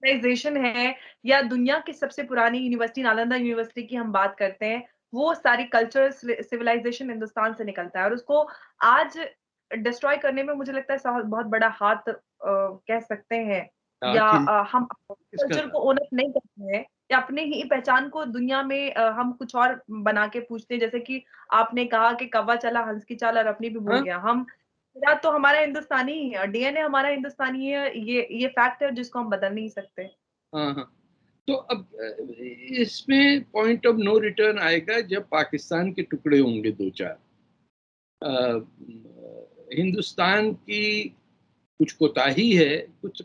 Civilisation है या दुनिया की सबसे पुरानी यूनिवर्सिटी नालंदा यूनिवर्सिटी की हम बात करते हैं, वो सारी कल्चर सिविलाइजेशन हिंदुस्तान से निकलता है और उसको आज डिस्ट्रॉय करने में मुझे लगता है बहुत बड़ा हाथ कह सकते हैं या किस हम किसका कल्चर था? को ओनर नहीं करते हैं या अपने ही पहचान को दुनिया में हम कुछ और बना के पूछते हैं जैसे कि आपने कहा कि कौवा चला हंस की चाल और अपनी भी भूल हाँ गया हम या तो हमारा हिंदुस्तानी ही है डीएनए हमारा हिंदुस्तानी है ये फैक्ट है जिसको हम बदल नहीं सकते। हाँ हाँ। तो अब इसमें पॉइंट ऑफ नो रिटर्न आएगा जब पाकिस्तान के टुकड़े होंगे दो चार। हिंदुस्तान की कुछ कोताही है, कुछ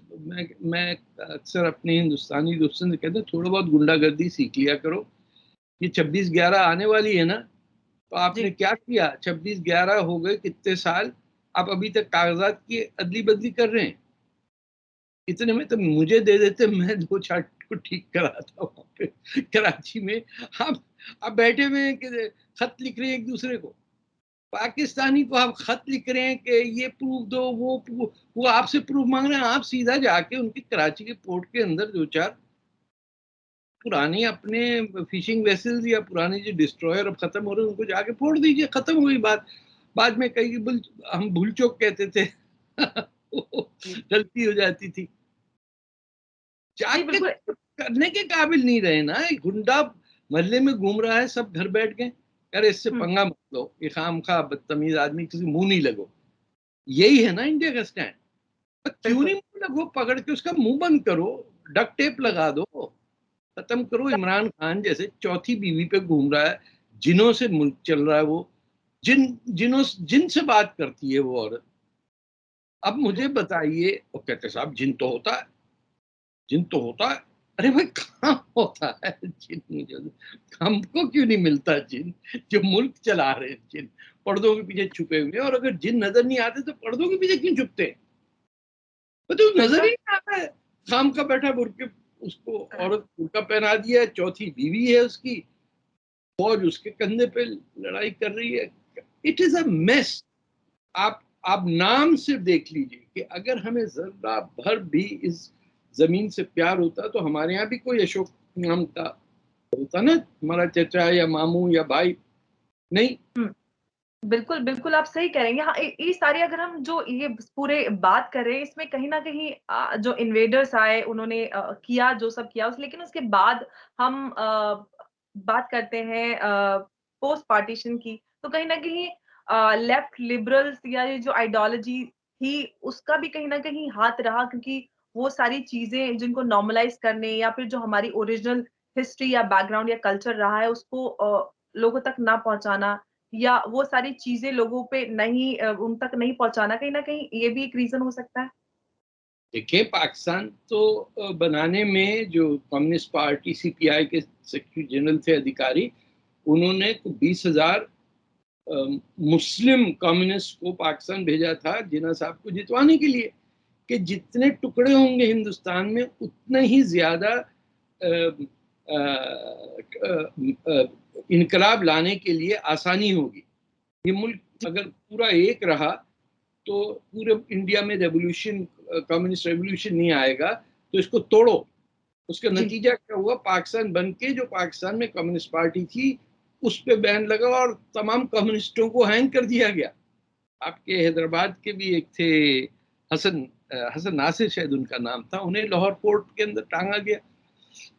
मैं अक्सर अपने हिंदुस्तानी दोस्तों से कहता हूँ थोड़ा बहुत गुंडागर्दी सीख लिया करो। ये 26/11 आने वाली है ना, तो जी। आपने क्या किया? 26/11 हो गए कितने साल, आप अभी तक कागजात की अदली बदली कर रहे हैं। इतने में तो मुझे दे देते, मैं दो चार को ठीक कराता वहां पे कराची में। आप बैठे हुए हैं कि खत लिख रहे हैं एक दूसरे को, पाकिस्तानी को आप खत लिख रहे हैं कि ये प्रूफ दो, वो आपसे प्रूफ मांग रहे हैं। आप सीधा जाके उनके कराची के पोर्ट के अंदर दो चार पुरानी अपने फिशिंग वेसल्स या पुराने जो डिस्ट्रॉयर अब खत्म हो रहे हैं उनको जाके फोड़ दीजिए, खत्म हो गई बात। बाद में कई हम भूल चूक कहते थे जी। गलती हो जाती थी। जी, जाके बिल्कुल। करने के काबिल नहीं रहे ना। एक गुंडा मोहल्ले में घूम रहा है, सब घर बैठ गए, यार इससे हुँ, पंगा मत लो, ये खामखा बदतमीज आदमी, किसी मुंह नहीं लगो। यही है ना इंडिया का स्टैंड। क्यों नहीं बिल्कुल। मुंह लगो, पकड़ के उसका मुंह बंद करो, डक टेप लगा दो, खत्म करो। इमरान खान जैसे चौथी बीवी पे घूम रहा है, जिनों से मुल्क चल रहा है वो, जिन से बात करती है वो औरत। अब मुझे बताइए, वो कहते साहब जिन तो होता है, जिन तो होता है। अरे भाई कहाँ होता है जिन? मुझे हमको क्यों नहीं मिलता जिन? जो मुल्क चला रहे हैं जिन, पर्दों के पीछे छुपे हुए हैं। और अगर जिन नजर नहीं आते तो पर्दों के पीछे क्यों छुपते हैं? तो नजर ही बिल्कुल। नहीं आता है। शाम का बैठा बुरके, उसको औरत बुरका पहना दिया है, चौथी बीवी है उसकी, फौज उसके कंधे पे लड़ाई कर रही है। It is a mess. आप नाम से देख लीजिए कि अगर हमें जरा भर भी इस जमीन से प्यार होता तो हमारे यहाँ भी कोई अशोक नाम का होता ना, हमारा चचा या मामू या भाई। नहीं। हुँ। बिल्कुल, बिल्कुल आप सही कह रहे हैं। हाँ, ये सारी अगर हम जो ये पूरे बात कर रहे हैं इसमें कहीं न कहीं जो इन्वेडर्स आए उन्होंने किया जो सब किया लेकिन उसके बाद हम बात करते हैं पोस्ट पार्टीशन की, तो कहीं न कहीं लेफ्ट लिबरल्स या ये जो आइडियोलॉजी थी उसका भी कहीं न कहीं हाथ रहा क्योंकि वो सारी चीज़ें जिनको नॉर्मलाइज़ करने या फिर जो हमारी ओरिजिनल हिस्ट्री या बैकग्राउंड या कल्चर रहा है उसको लोगों तक ना पहुँचाना या वो सारी चीज़ें लोगों पे नहीं उन तक नहीं पहुँचाना, कहीं न कहीं ये भी एक रीज़न हो सकता है? देखिए, पाकिस्तान तो बनाने में जो कम्युनिस्ट पार्टी सीपीआई के सेक्रेटरी जनरल थे अधिकारी, उन्होंने 20,000 मुस्लिम कम्युनिस्ट को पाकिस्तान भेजा था जिन्ना साहब को जितवाने के लिए, कि जितने टुकड़े होंगे हिंदुस्तान में उतने ही ज्यादा इनकलाब लाने के लिए आसानी होगी। ये मुल्क अगर पूरा एक रहा तो पूरे इंडिया में रेवोल्यूशन, कम्युनिस्ट रेवोल्यूशन नहीं आएगा। तो इसको तोड़ो। उसका जी। नतीजा क्या हुआ? पाकिस्तान बन के जो पाकिस्तान में कम्युनिस्ट पार्टी थी उस पे बैन लगा और तमाम कम्युनिस्टों को हैंग कर दिया गया। आपके हैदराबाद के भी एक थे, हसन हसन नासिर शायद उनका नाम था, उन्हें लाहौर फोर्ट के अंदर टांगा गया।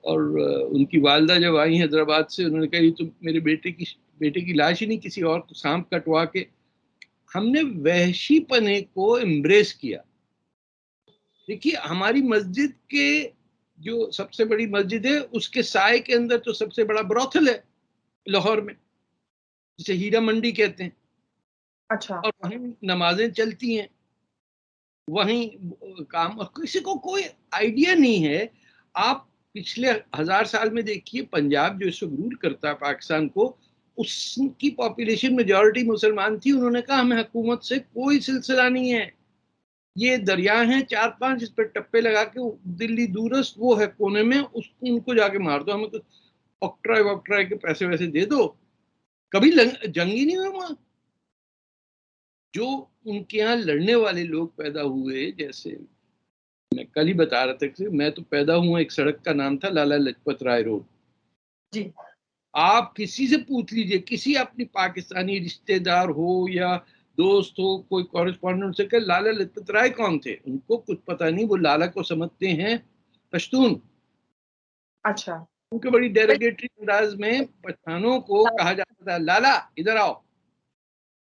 और उनकी वालदा जब आई हैदराबाद से, उन्होंने कहा ये तो मेरे बेटे की लाश ही नहीं, किसी और को सांप कटवा के। हमने वहशीपने को एम्ब्रेस किया। देखिए, हमारी मस्जिद के जो सबसे बड़ी मस्जिद है उसके साय के अंदर तो सबसे बड़ा ब्रॉथल है लाहौर में, जिसे हीरा मंडी कहते हैं। अच्छा। और वहीं नमाजें चलती हैं, वहीं काम, और किसी को कोई आइडिया नहीं है। आप पिछले 1,000 साल में देखिए, पंजाब जो इस वक्त रूल करता है पाकिस्तान को, उसकी पॉपुलेशन मेजॉरिटी मुसलमान थी। उन्होंने कहा हमें हुकूमत से कोई सिलसिला नहीं है, ये दरिया हैं 4-5, इस पर टप्पे लगा के दिल्ली दूरस्थ वो है कोने में, उसको उनको जाके मार दो, हमें तो ऑक्ट्रॉय वॉक्ट्रॉय के पैसे वैसे दे दो। कभी जंग ही नहीं हुआ वहां। जो उनके यहाँ लड़ने वाले लोग पैदा हुए, जैसे मैं कल ही बता रहा था कि मैं तो पैदा हुआ, एक सड़क का नाम था लाला लाजपत राय रोड। जी। आप किसी से पूछ लीजिए, किसी अपनी पाकिस्तानी रिश्तेदार हो या दोस्त हो, कोई कॉरेस्पॉन्डेंट से, कि लाला लाजपत राय कौन थे, उनको कुछ पता नहीं। वो लाला को समझते हैं पश्तून। अच्छा। उनके बड़ी डेरोगेटरी अंदाज में पठानों को कहा जाता था, लाला इधर आओ।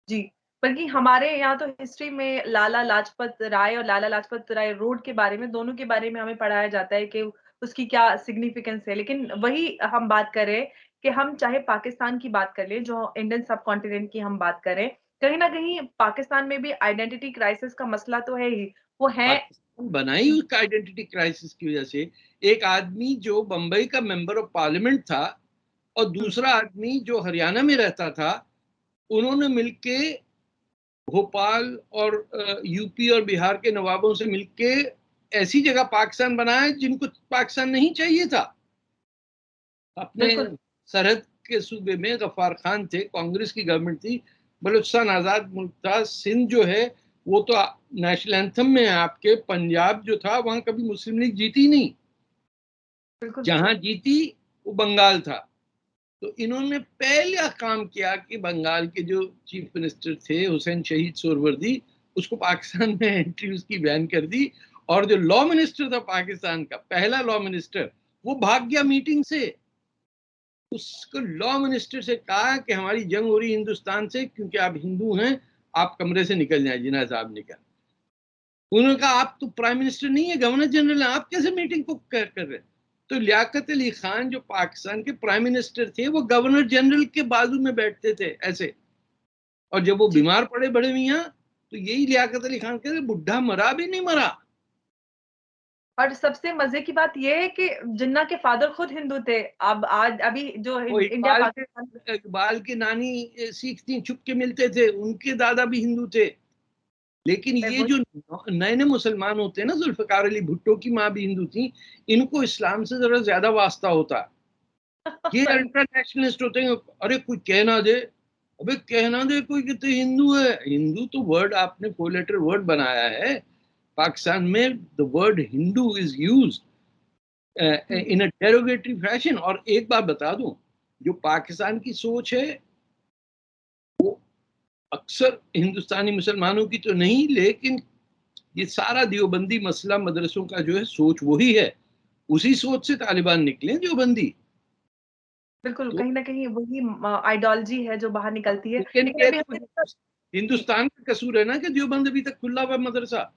जी, बल्कि हमारे यहाँ तो हिस्ट्री में लाला लाजपत राय और लाला लाजपत राय रोड के बारे में, दोनों के बारे में हमें पढ़ाया जाता है कि उसकी क्या सिग्निफिकेंस है। लेकिन वही हम बात करें कि हम चाहे पाकिस्तान की बात कर लें, जो इंडियन सबकॉन्टिनेंट की हम बात करें, कहीं न कहीं पाकिस्तान में भी आइडेंटिटी क्राइसिस का मसला तो है ही। वो है। पाकिस्तान बनाई उसका आइडेंटिटी क्राइसिस की वजह से। एक आदमी जो बंबई का मेंबर ऑफ पार्लियामेंट था और हुँ, दूसरा आदमी जो हरियाणा में रहता था, उन्होंने मिलके भोपाल और यूपी और बिहार के नवाबों से मिलके ऐसी जगह पाकिस्तान बनाया जिनको पाकिस्तान नहीं चाहिए था। अपने बिल्कुल, सरहद के सूबे में गफ्फार खान थे, कांग्रेस की गवर्नमेंट थी, बलूचिस्तान आजाद मुल्क था, सिंध जो है वो तो नेशनल एंथम में है आपके। पंजाब जो था वहां कभी मुस्लिम लीग जीती नहीं, बिल्कुल। जहां जीती वो बंगाल था। तो इन्होंने पहला काम किया कि बंगाल के जो चीफ मिनिस्टर थे हुसैन शहीद सोहरवर्दी, उसको पाकिस्तान में एंट्री उसकी बैन कर दी। और जो लॉ मिनिस्टर था पाकिस्तान का, पहला लॉ मिनिस्टर, वो भाग गया मीटिंग से। उसको लॉ मिनिस्टर से कहा कि हमारी जंग हो रही हिंदुस्तान से, क्योंकि आप हिंदू हैं, आप कमरे से निकल जाए। जिन्ना साहब निकल। उन्होंने कहा आप तो प्राइम मिनिस्टर नहीं है, गवर्नर जनरल है, आप कैसे मीटिंग को कर रहे हैं। तो लियाकत अली खान जो पाकिस्तान के प्राइम मिनिस्टर थे, वो गवर्नर जनरल के बाजू में बैठते थे ऐसे। और जब वो जी। बीमार पड़े बड़े मियाँ, तो यही लियाकत अली खान कहते, बुढ़ा मरा भी नहीं मरा। और सबसे मज़े की बात ये है कि जिन्ना के फादर खुद हिंदू थे। अब आज अभी जो वो इंडिया पाकिस्तान। इकबाल की नानी सिख थी, छुप के मिलते थे, उनके दादा भी हिंदू थे। लेकिन मैं ये वही। जो नए नए मुसलमान होते हैं ना, जुल्फकार अली भुट्टो की माँ भी हिंदू थी, इनको इस्लाम से जरा ज्यादा वास्ता होता है। ये अल्ट्रा नेशनलिस्ट होते हैं। अरे कोई कह ना दे, अबे कह ना दे कोई कि तू हिंदू है। हिंदू तो वर्ड आपने 4 लेटर वर्ड बनाया है। पाकिस्तान में the word Hindu is used hmm, in a derogatory fashion. और एक बात बता दूं, जो पाकिस्तान की सोच है वो अक्सर हिंदुस्तानी मुसलमानों की तो नहीं, लेकिन ये सारा देवबंदी मसला मदरसों का जो है, सोच वही है। उसी सोच से तालिबान निकले देवबंदी। बिल्कुल, तो कहीं न कहीं वही आइडियोलॉजी है जो बाहर निकलती है। लेकिन लेकिन ये अभी तो हमने। जी, हिंदुस्तान का कसूर है ना कि देवबंद अभी तक खुला हुआ मदरसा।